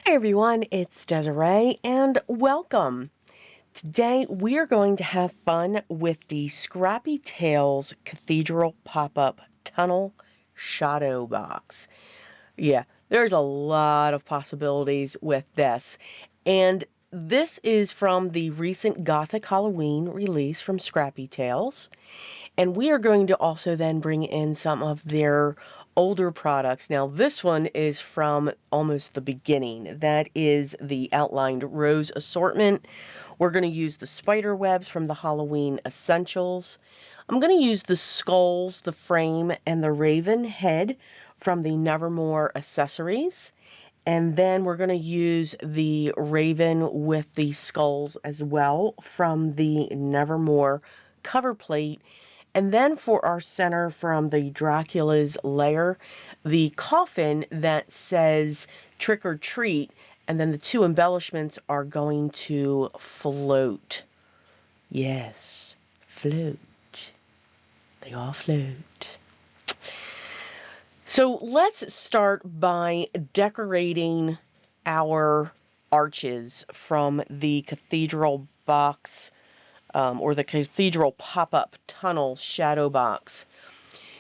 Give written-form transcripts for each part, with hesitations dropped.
Hey everyone, it's Desiree and welcome. Today we are going to have fun with the Scrappy Tails Cathedral pop-up tunnel shadow box. Yeah, there's a lot of possibilities with this. And this is from the recent Gothic Halloween release from Scrappy Tails. And we are going to also then bring in some of their older products. Now, this one is from almost the beginning. That is the outlined rose assortment. We're going to use the spider webs from the Halloween Essentials. I'm going to use the skulls, the frame, and the raven head from the Nevermore Accessories. And then we're going to use the raven with the skulls as well from the Nevermore cover plate. And then for our center from the Dracula's Lair, the coffin that says trick or treat, and then the two embellishments are going to float. Yes, float. They all float. So let's start by decorating our arches from the Cathedral box or the Cathedral pop-up tunnel shadow box.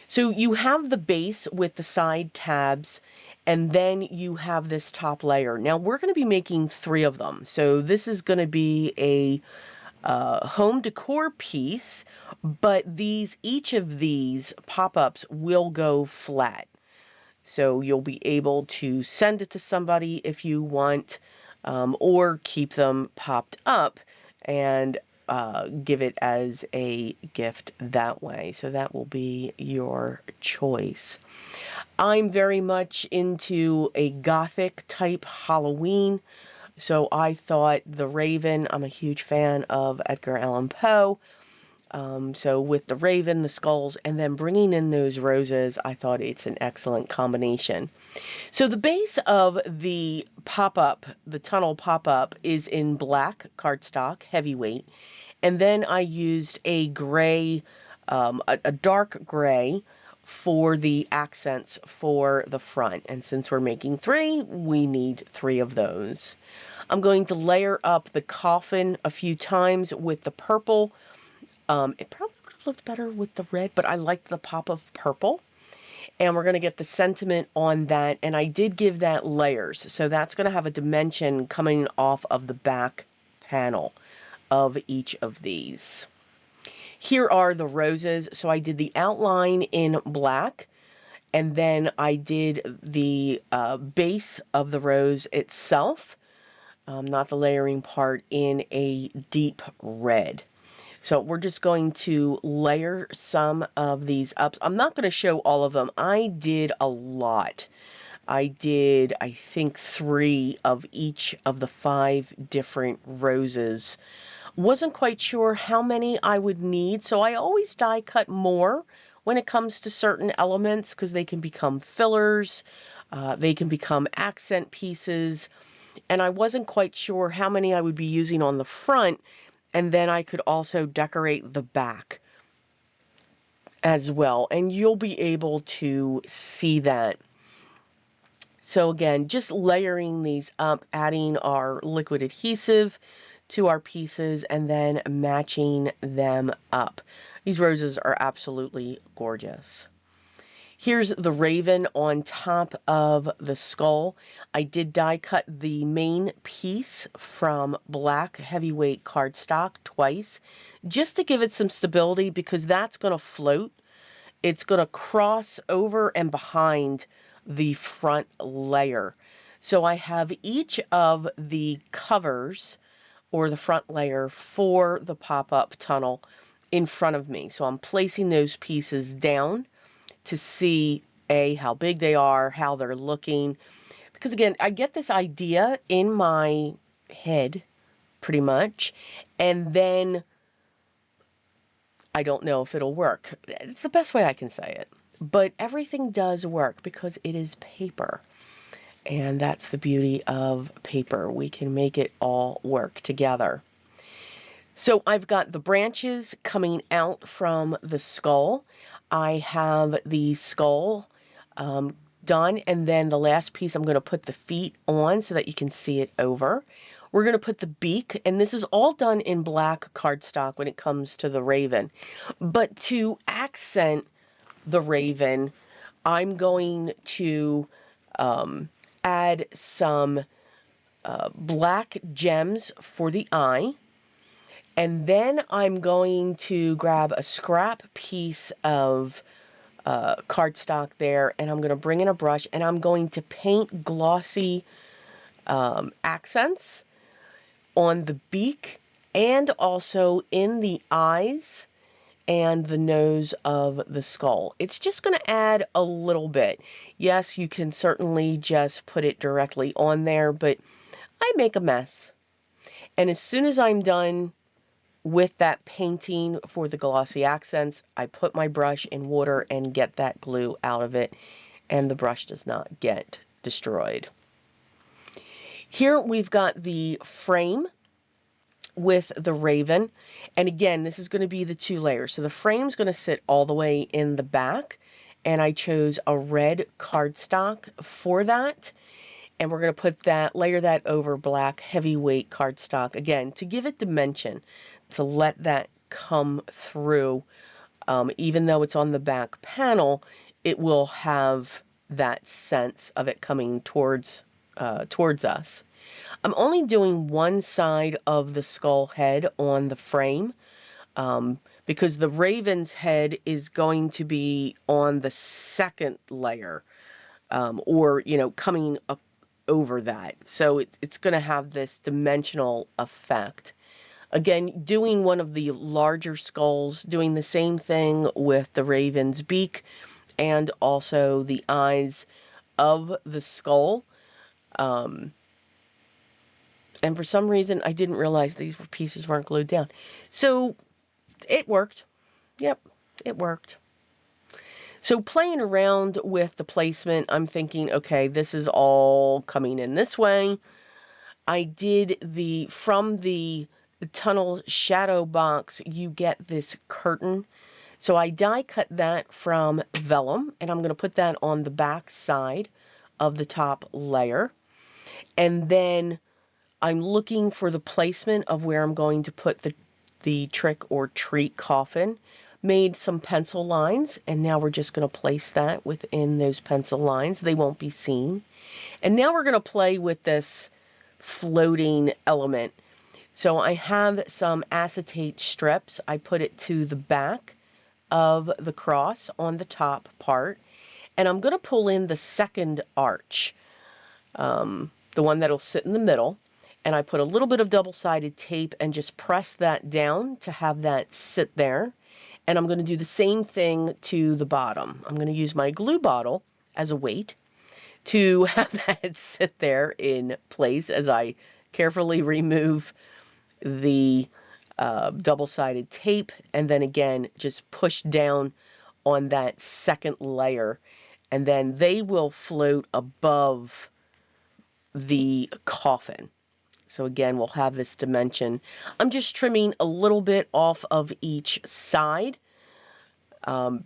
So you have the base with the side tabs, and then you have this top layer. Now we're going to be making 3 of them. So this is going to be a home decor piece, but each of these pop-ups will go flat. So you'll be able to send it to somebody if you want, or keep them popped up and give it as a gift that way. So that will be your choice. I'm very much into a Gothic type Halloween. So I thought the Raven, I'm a huge fan of Edgar Allan Poe. So with the raven, the skulls, and then bringing in those roses, I thought it's an excellent combination. So the base of the pop-up, the tunnel pop-up, is in black cardstock, heavyweight. And then I used a gray, a dark gray for the accents for the front. And since we're making 3, we need 3 of those. I'm going to layer up the coffin a few times with the purple. It probably would have looked better with the red, but I liked the pop of purple. And we're going to get the sentiment on that. And I did give that layers. So that's going to have a dimension coming off of the back panel of each of these. Here are the roses. So I did the outline in black. And then I did the base of the rose itself, not the layering part, in a deep red. So we're just going to layer some of these up. I'm not going to show all of them. I did a lot. I did, I think, 3 of each of the 5 different roses. Wasn't quite sure how many I would need, so I always die cut more when it comes to certain elements because they can become fillers, they can become accent pieces, and I wasn't quite sure how many I would be using on the front. And then I could also decorate the back as well. And you'll be able to see that. So again, just layering these up, adding our liquid adhesive to our pieces, and then matching them up. These roses are absolutely gorgeous. Here's the raven on top of the skull. I did die cut the main piece from black heavyweight cardstock twice, just to give it some stability because that's going to float. It's going to cross over and behind the front layer. So I have each of the covers or the front layer for the pop-up tunnel in front of me. So I'm placing those pieces down to see how big they are, how they're looking. Because again, I get this idea in my head pretty much, and then I don't know if it'll work. It's the best way I can say it. But everything does work because it is paper. And that's the beauty of paper. We can make it all work together. So I've got the branches coming out from the skull. I have the skull done. And then the last piece, I'm going to put the feet on so that you can see it over. We're going to put the beak, and this is all done in black cardstock when it comes to the raven. But to accent the raven, I'm going to add some black gems for the eye. And then I'm going to grab a scrap piece of cardstock there, and I'm going to bring in a brush, and I'm going to paint glossy accents on the beak and also in the eyes and the nose of the skull. It's just going to add a little bit. Yes, you can certainly just put it directly on there, but I make a mess. And as soon as I'm done with that painting for the glossy accents, I put my brush in water and get that glue out of it, and the brush does not get destroyed. Here we've got the frame with the raven, and again, this is going to be the 2 layers. So the frame's going to sit all the way in the back, and I chose a red cardstock for that. And we're going to put that, layer that over black heavyweight cardstock, again, to give it dimension, to let that come through. Even though it's on the back panel, it will have that sense of it coming towards us. I'm only doing one side of the skull head on the frame, because the raven's head is going to be on the second layer, or, you know, coming over that. So it's going to have this dimensional effect. Again, doing one of the larger skulls, doing the same thing with the raven's beak and also the eyes of the skull. And for some reason, I didn't realize these pieces weren't glued down. So it worked. Yep, it worked. So playing around with the placement, I'm thinking, okay, this is all coming in this way. I did from the tunnel shadow box, you get this curtain. So I die cut that from vellum, and I'm going to put that on the back side of the top layer. And then I'm looking for the placement of where I'm going to put the trick or treat coffin. Made some pencil lines, and now we're just going to place that within those pencil lines. They won't be seen. And now we're going to play with this floating element. So I have some acetate strips. I put it to the back of the cross on the top part, and I'm going to pull in the second arch, the one that'll sit in the middle, and I put a little bit of double-sided tape and just press that down to have that sit there. And I'm going to do the same thing to the bottom. I'm going to use my glue bottle as a weight to have that sit there in place as I carefully remove the double-sided tape, and then again just push down on that second layer, and then they will float above the coffin. So again, we'll have this dimension. I'm just trimming a little bit off of each side,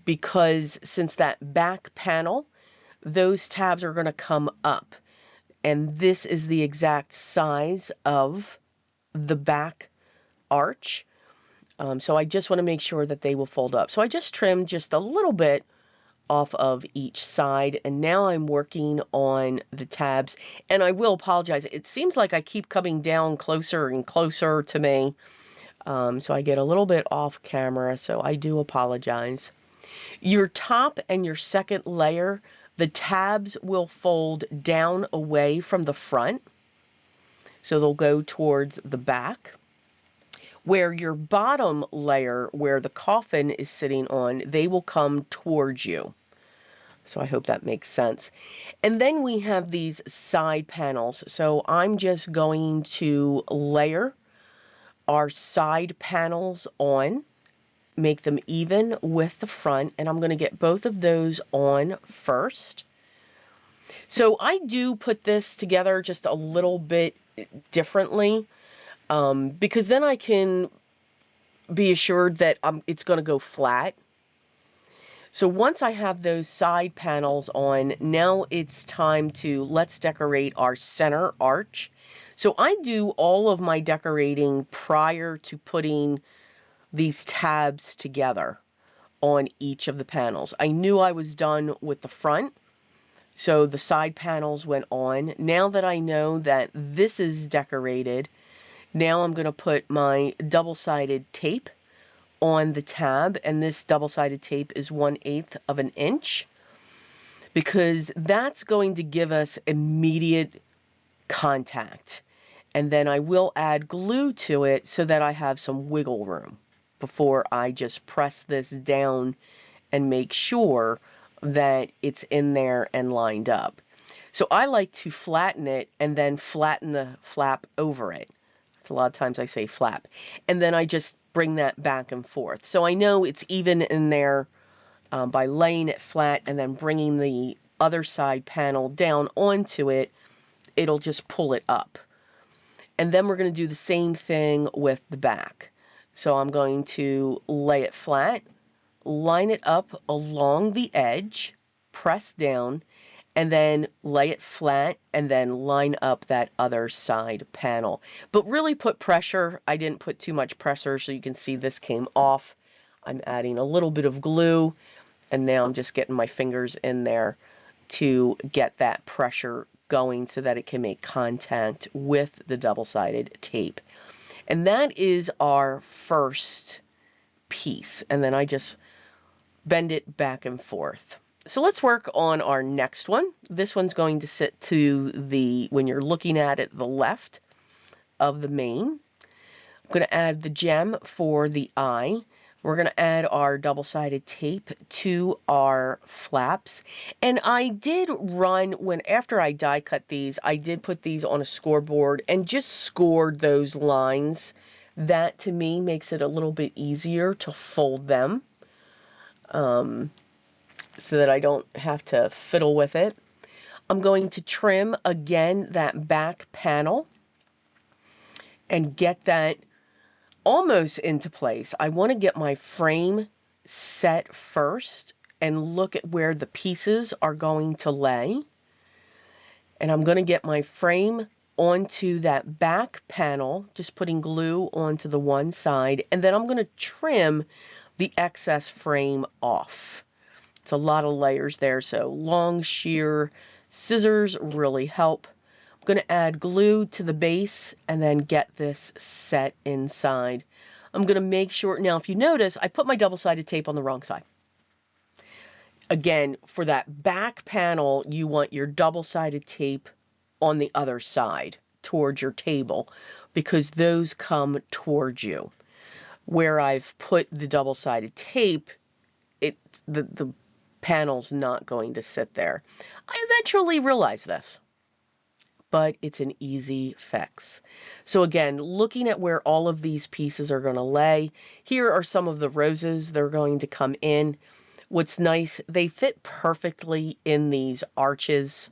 because since that back panel, those tabs are going to come up. And this is the exact size of the back arch. So I just want to make sure that they will fold up. So I just trimmed just a little bit off of each side, and now I'm working on the tabs. And I will apologize, it seems like I keep coming down closer and closer to me, so I get a little bit off camera, so I do apologize. Your top and your second layer, the tabs will fold down away from the front, so they'll go towards the back. Where your bottom layer, where the coffin is sitting on, they will come towards you. So I hope that makes sense. And then we have these side panels. So I'm just going to layer our side panels on, make them even with the front, and I'm going to get both of those on first. So I do put this together just a little bit differently, because then I can be assured that it's going to go flat. So once I have those side panels on, now it's time to let's decorate our center arch. So I do all of my decorating prior to putting these tabs together on each of the panels. I knew I was done with the front, so the side panels went on. Now that I know that this is decorated, now I'm going to put my double-sided tape on the tab, and this double-sided tape is 1/8 of an inch, because that's going to give us immediate contact. And then I will add glue to it so that I have some wiggle room before I just press this down and make sure that it's in there and lined up. So I like to flatten it and then flatten the flap over it. A lot of times I say flap. And then I just bring that back and forth. So I know it's even in there by laying it flat and then bringing the other side panel down onto it. It'll just pull it up. And then we're going to do the same thing with the back. So I'm going to lay it flat, line it up along the edge, press down, and then lay it flat, and then line up that other side panel. But really put pressure. I didn't put too much pressure, so you can see this came off. I'm adding a little bit of glue, and now I'm just getting my fingers in there to get that pressure going so that it can make contact with the double-sided tape. And that is our first piece. And then I just bend it back and forth. So let's work on our next one. This one's going to sit to the, when you're looking at it, the left of the mane. I'm going to add the gem for the eye. We're going to add our double-sided tape to our flaps. And I did run, after I die cut these, I did put these on a scoreboard and just scored those lines. That, to me, makes it a little bit easier to fold them, so that I don't have to fiddle with it. I'm going to trim, again, that back panel and get that almost into place. I want to get my frame set first and look at where the pieces are going to lay. And I'm going to get my frame onto that back panel, just putting glue onto the one side, and then I'm going to trim the excess frame off. It's a lot of layers there, so long shear scissors really help. I'm going to add glue to the base and then get this set inside. I'm going to make sure, now if you notice, I put my double-sided tape on the wrong side. Again, for that back panel, you want your double-sided tape on the other side towards your table, because those come towards you. Where I've put the double-sided tape, the panel's not going to sit there. I eventually realized this, but it's an easy fix. So again, looking at where all of these pieces are going to lay, here are some of the roses that are going to come in. What's nice, they fit perfectly in these arches,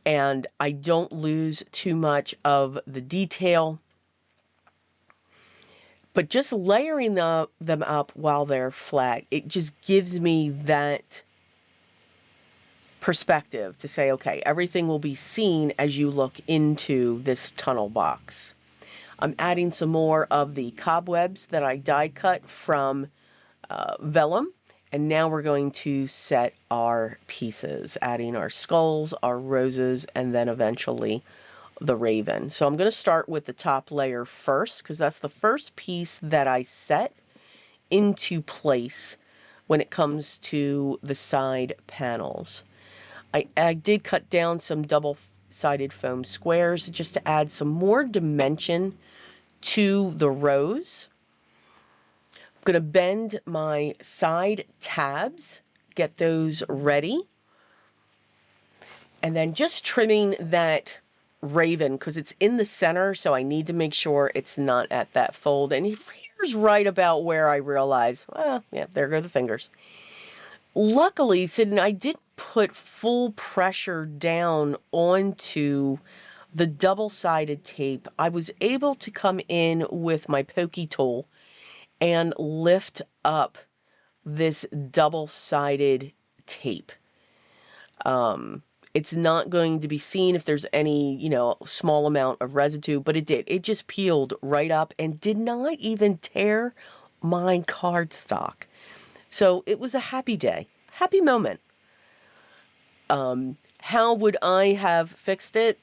and I don't lose too much of the detail. But just layering them up while they're flat, it just gives me that perspective to say, okay, everything will be seen as you look into this tunnel box. I'm adding some more of the cobwebs that I die cut from vellum, and now we're going to set our pieces, adding our skulls, our roses, and then eventually the raven. So I'm going to start with the top layer first, because that's the first piece that I set into place when it comes to the side panels. I did cut down some double-sided foam squares just to add some more dimension to the rows. I'm going to bend my side tabs, get those ready, and then just trimming that raven because it's in the center, so I need to make sure it's not at that fold. And here's right about where I realize, well, yeah, there go the fingers. Luckily, Sid, I did put full pressure down onto the double-sided tape. I was able to come in with my pokey tool and lift up this double-sided tape. It's not going to be seen if there's any, small amount of residue, but it did. It just peeled right up and did not even tear my cardstock. So it was a happy day, happy moment. How would I have fixed it?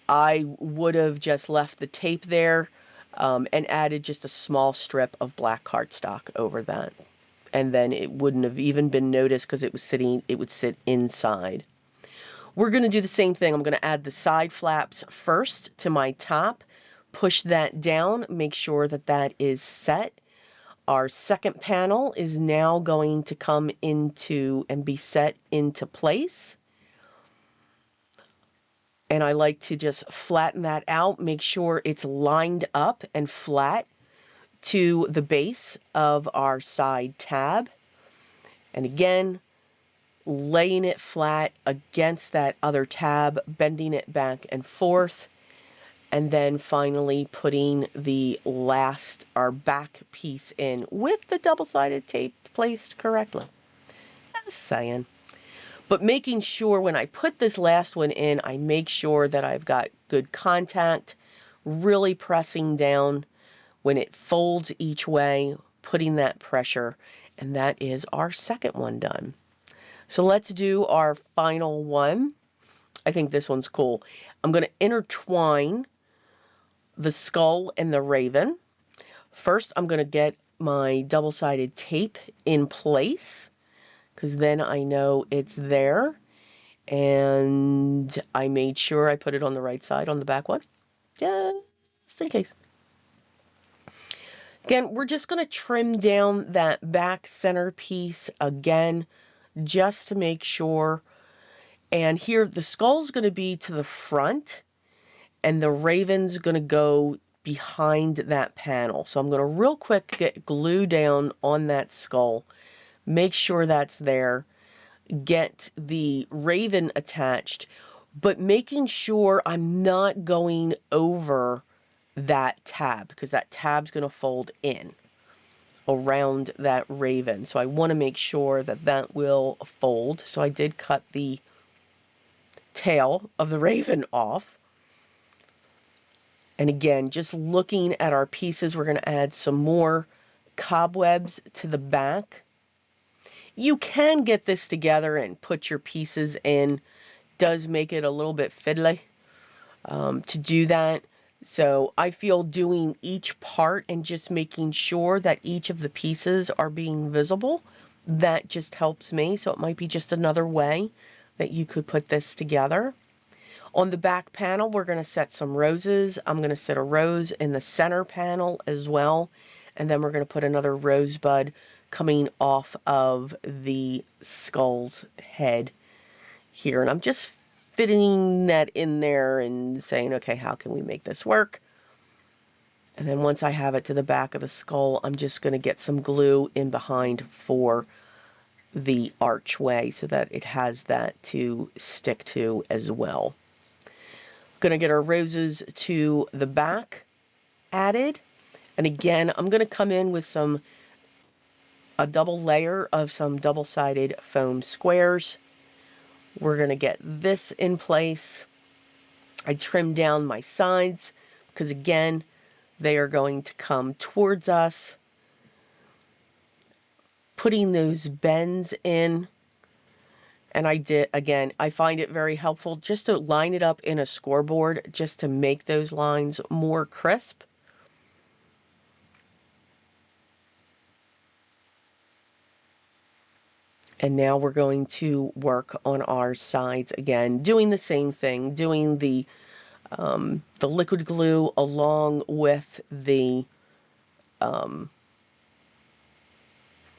I would have just left the tape there and added just a small strip of black cardstock over that. And then it wouldn't have even been noticed because it would sit inside. We're going to do the same thing. I'm going to add the side flaps first to my top, push that down, make sure that that is set. Our second panel is now going to come into and be set into place. And I like to just flatten that out, make sure it's lined up and flat to the base of our side tab. And again, laying it flat against that other tab, bending it back and forth, and then finally putting our back piece in with the double-sided tape placed correctly. Just saying. But making sure when I put this last one in, I make sure that I've got good contact, really pressing down when it folds each way, putting that pressure, and that is our second one done. So let's do our final one. I think this one's cool. I'm going to intertwine the skull and the raven. First, I'm going to get my double-sided tape in place, because then I know it's there. And I made sure I put it on the right side on the back one, just in case. Again, we're just going to trim down that back center piece again, just to make sure. And here, the skull's going to be to the front, and the raven's going to go behind that panel. So I'm going to real quick get glue down on that skull, make sure that's there, get the raven attached, but making sure I'm not going over that tab, because that tab's going to fold in around that raven. So I want to make sure that that will fold. So I did cut the tail of the raven off. And again, just looking at our pieces, we're going to add some more cobwebs to the back. You can get this together and put your pieces in. Does make it a little bit fiddly to do that. So I feel doing each part and just making sure that each of the pieces are being visible, that just helps me. So it might be just another way that you could put this together. On the back panel, we're going to set some roses. I'm going to set a rose in the center panel as well. And then we're going to put another rosebud coming off of the skull's head here. And I'm just fitting that in there and saying, okay, how can we make this work? And then once I have it to the back of the skull, I'm just going to get some glue in behind for the archway so that it has that to stick to as well. Going to get our roses to the back added. And again, I'm going to come in with a double layer of some double-sided foam squares. We're going to get this in place. I trimmed down my sides because again, they are going to come towards us. Putting those bends in. And I find it very helpful just to line it up in a scoreboard just to make those lines more crisp. And now we're going to work on our sides again, doing the same thing, doing the liquid glue along with the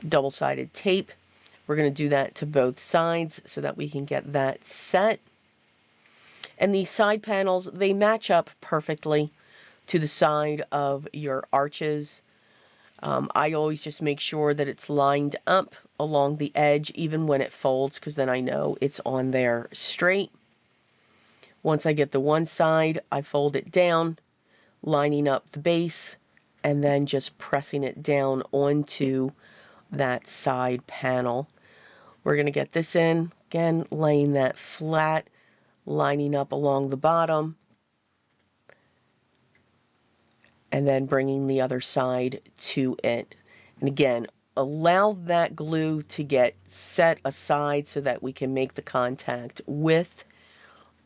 double-sided tape. We're going to do that to both sides so that we can get that set. And these side panels, they match up perfectly to the side of your arches. I always just make sure that it's lined up along the edge even when it folds, because then I know it's on there straight. Once I get the one side, I fold it down, lining up the base, and then just pressing it down onto that side panel. We're going to get this in, again, laying that flat, lining up along the bottom, and then bringing the other side to it. And again, allow that glue to get set aside so that we can make the contact with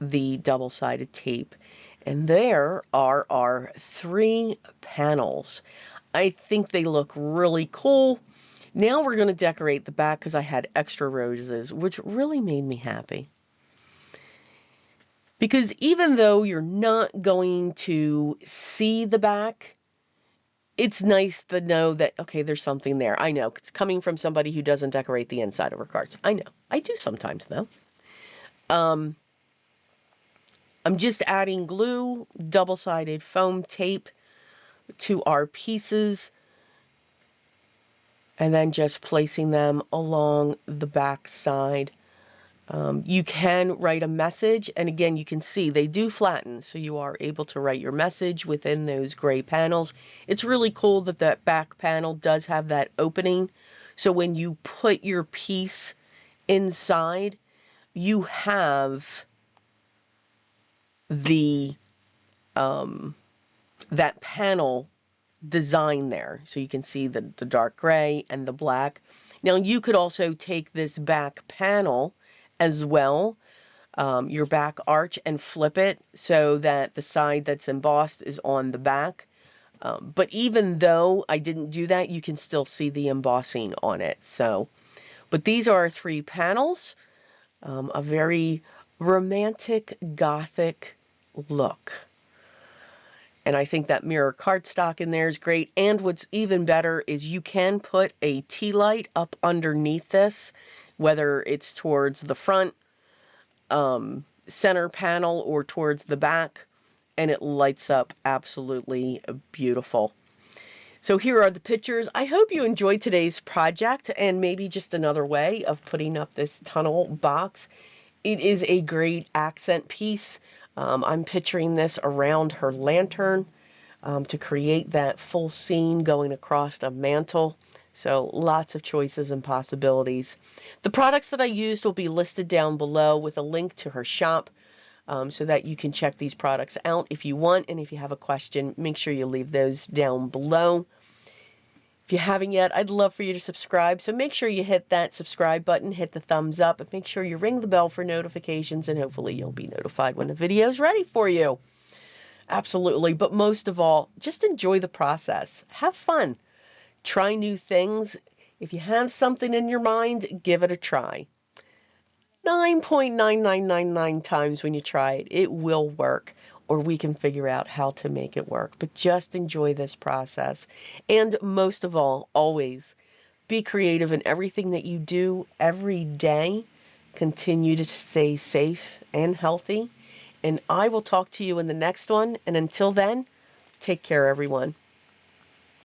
the double-sided tape. And there are our 3 panels. I think they look really cool. Now we're going to decorate the back because I had extra roses, which really made me happy. Because even though you're not going to see the back, it's nice to know that, okay, there's something there. I know, it's coming from somebody who doesn't decorate the inside of her cards. I know. I do sometimes, though. I'm just adding glue, double-sided foam tape to our pieces, and then just placing them along the back side. You can write a message, and again, you can see they do flatten, so you are able to write your message within those gray panels. It's really cool that that back panel does have that opening, so when you put your piece inside, you have the that panel design there, so you can see the dark gray and the black. Now you could also take this back panel as well, your back arch, and flip it so that the side that's embossed is on the back. But even though I didn't do that, you can still see the embossing on it. So, but these are our 3 panels, a very romantic Gothic look. And I think that mirror cardstock in there is great. And what's even better is you can put a tea light up underneath this, whether it's towards the front center panel or towards the back, and it lights up absolutely beautiful. So here are the pictures. I hope you enjoyed today's project, and maybe just another way of putting up this tunnel box. It is a great accent piece. I'm picturing this around her lantern to create that full scene going across a mantle. So lots of choices and possibilities. The products that I used will be listed down below with a link to her shop, so that you can check these products out if you want. And if you have a question, make sure you leave those down below. If you haven't yet, I'd love for you to subscribe. So make sure you hit that subscribe button, hit the thumbs up, and make sure you ring the bell for notifications, and hopefully you'll be notified when the video is ready for you. Absolutely. But most of all, just enjoy the process. Have fun. Try new things. If you have something in your mind, give it a try. 9.9999 times when you try it, it will work, or we can figure out how to make it work. But just enjoy this process. And most of all, always be creative in everything that you do every day. Continue to stay safe and healthy. And I will talk to you in the next one. And until then, take care, everyone.